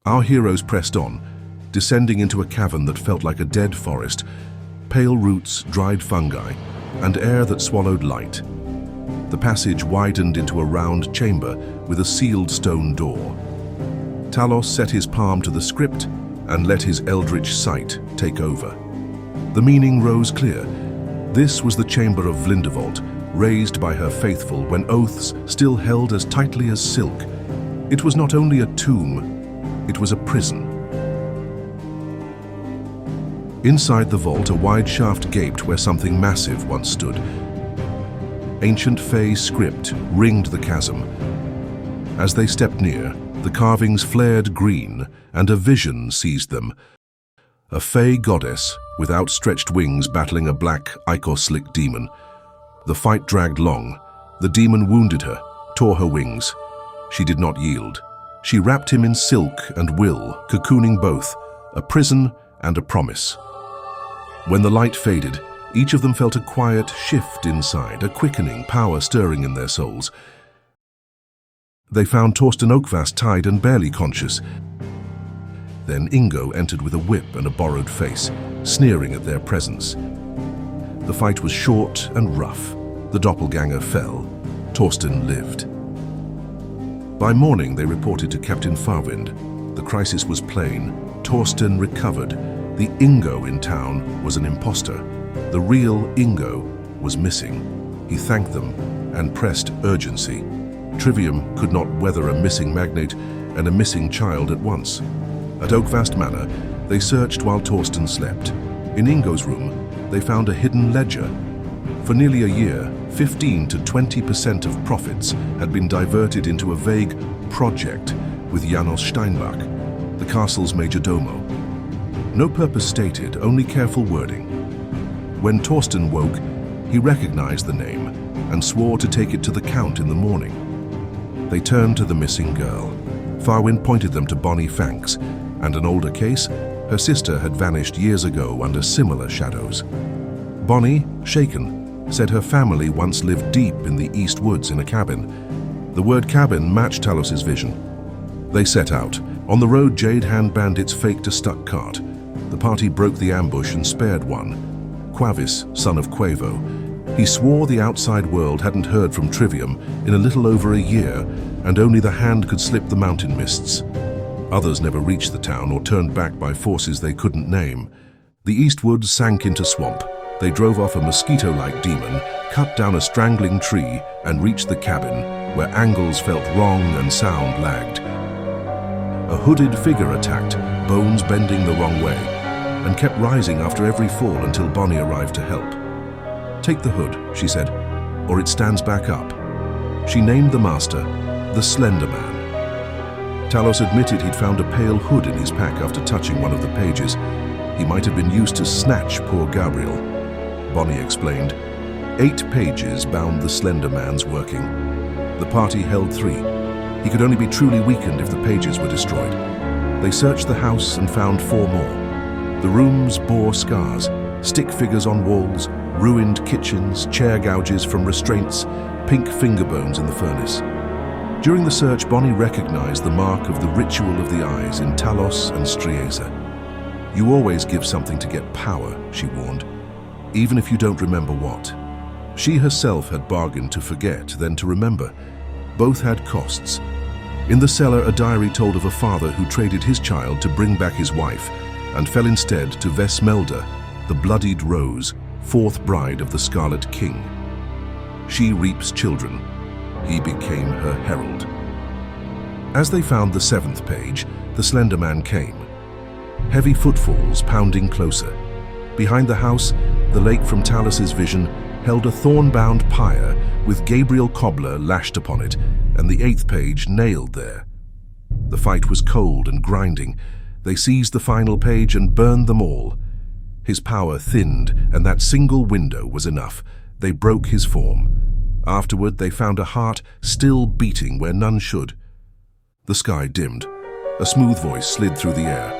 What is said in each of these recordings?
Our heroes pressed on, descending into a cavern that felt like a dead forest, pale roots, dried fungi, and air that swallowed light. The passage widened into a round chamber with a sealed stone door. Talos set his palm to the script and let his eldritch sight take over. The meaning rose clear. This was the chamber of Vlindervolt, raised by her faithful when oaths still held as tightly as silk. It was not only a tomb, it was a prison. Inside the vault, a wide shaft gaped where something massive once stood. Ancient Fey script ringed the chasm. As they stepped near, the carvings flared green, and a vision seized them. A Fey goddess with outstretched wings battling a black Icoslick demon. The fight dragged long. The demon wounded her, tore her wings. She did not yield. She wrapped him in silk and will, cocooning both, a prison and a promise. When the light faded, each of them felt a quiet shift inside, a quickening power stirring in their souls. They found Torsten Oakvast tied and barely conscious. Then Ingo entered with a whip and a borrowed face, sneering at their presence. The fight was short and rough. The doppelganger fell. Torsten lived. By morning, they reported to Captain Farwind. The crisis was plain. Torsten recovered. The Ingo in town was an imposter. The real Ingo was missing. He thanked them and pressed urgency. Trivium could not weather a missing magnate and a missing child at once. At Oakvast Manor, they searched while Torsten slept. In Ingo's room, they found a hidden ledger. For nearly a year, 15 to 20% of profits had been diverted into a vague project with Janos Steinbach, the castle's major domo. No purpose stated, only careful wording. When Torsten woke, he recognized the name and swore to take it to the Count in the morning. They turned to the missing girl. Farwind pointed them to Bonnie Fanks, and an older case, her sister had vanished years ago under similar shadows. Bonnie, shaken, said her family once lived deep in the East Woods in a cabin. The word cabin matched Talos's vision. They set out. On the road, Jade Hand Bandits faked a stuck cart. The party broke the ambush and spared one. Quavis, son of Quavo. He swore the outside world hadn't heard from Trivium in a little over a year, and only the hand could slip the mountain mists. Others never reached the town or turned back by forces they couldn't name. The East Woods sank into swamp. They drove off a mosquito-like demon, cut down a strangling tree, and reached the cabin, where angles felt wrong and sound lagged. A hooded figure attacked, bones bending the wrong way, and kept rising after every fall until Bonnie arrived to help. "Take the hood," she said, "or it stands back up." She named the master the Slender Man. Talos admitted he'd found a pale hood in his pack after touching one of the pages. He might have been used to snatch poor Gabriel. Bonnie explained. 8 pages bound the Slender Man's working. The party held 3. He could only be truly weakened if the pages were destroyed. They searched the house and found 4 more. The rooms bore scars, stick figures on walls, ruined kitchens, chair gouges from restraints, pink finger bones in the furnace. During the search, Bonnie recognized the mark of the ritual of the eyes in Talos and Strieza. "You always give something to get power," she warned, "even if you don't remember what." She herself had bargained to forget, then to remember. Both had costs. In the cellar, a diary told of a father who traded his child to bring back his wife, and fell instead to Vesmelda, the bloodied rose, 4th bride of the Scarlet King. She reaps children. He became her herald. As they found the 7th page, the Slender Man came. Heavy footfalls pounding closer. Behind the house, the lake from Talos's vision held a thorn-bound pyre with Gabriel Cobbler lashed upon it, and the 8th page nailed there. The fight was cold and grinding. They seized the final page and burned them all. His power thinned, and that single window was enough. They broke his form. Afterward, they found a heart still beating where none should. The sky dimmed. A smooth voice slid through the air.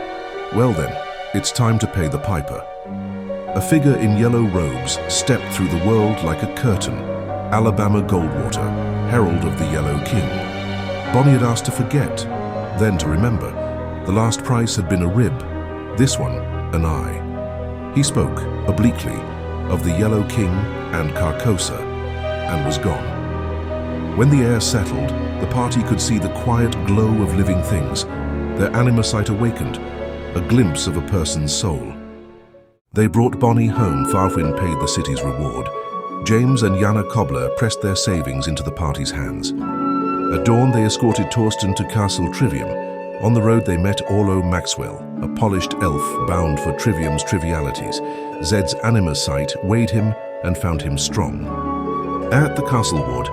"Well then, it's time to pay the piper." A figure in yellow robes stepped through the world like a curtain. Alabama Goldwater, herald of the Yellow King. Bonnie had asked to forget, then to remember. The last price had been a rib, this one an eye. He spoke, obliquely, of the Yellow King and Carcosa, and was gone. When the air settled, the party could see the quiet glow of living things, their animasight awakened, a glimpse of a person's soul. They brought Bonnie home. Farwin paid the city's reward. James and Jana Cobbler pressed their savings into the party's hands. At dawn, they escorted Torsten to Castle Trivium. On the road, they met Orlo Maxwell, a polished elf bound for Trivium's trivialities. Zed's animus sight weighed him and found him strong. At the castle ward,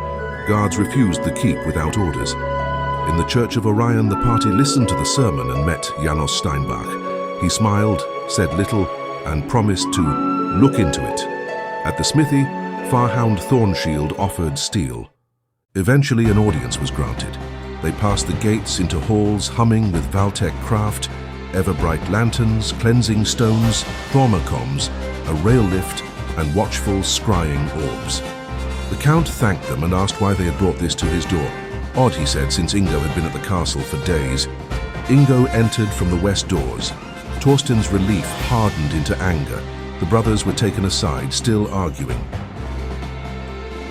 guards refused the keep without orders. In the Church of Orion, the party listened to the sermon and met Janos Steinbach. He smiled, said little, and promised to look into it. At the smithy, Farhound Thornshield offered steel. Eventually, an audience was granted. They passed the gates into halls humming with Valtech craft, ever-bright lanterns, cleansing stones, thaumacoms, a rail lift, and watchful, scrying orbs. The Count thanked them and asked why they had brought this to his door. Odd, he said, since Ingo had been at the castle for days. Ingo entered from the west doors. Torsten's relief hardened into anger. The brothers were taken aside, still arguing.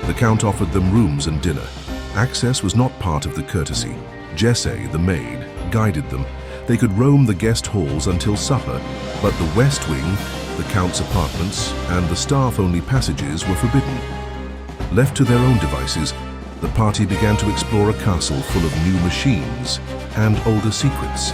The Count offered them rooms and dinner. Access was not part of the courtesy. Jesse, the maid, guided them. They could roam the guest halls until supper, but the west wing, the Count's apartments, and the staff-only passages were forbidden. Left to their own devices, the party began to explore a castle full of new machines and older secrets.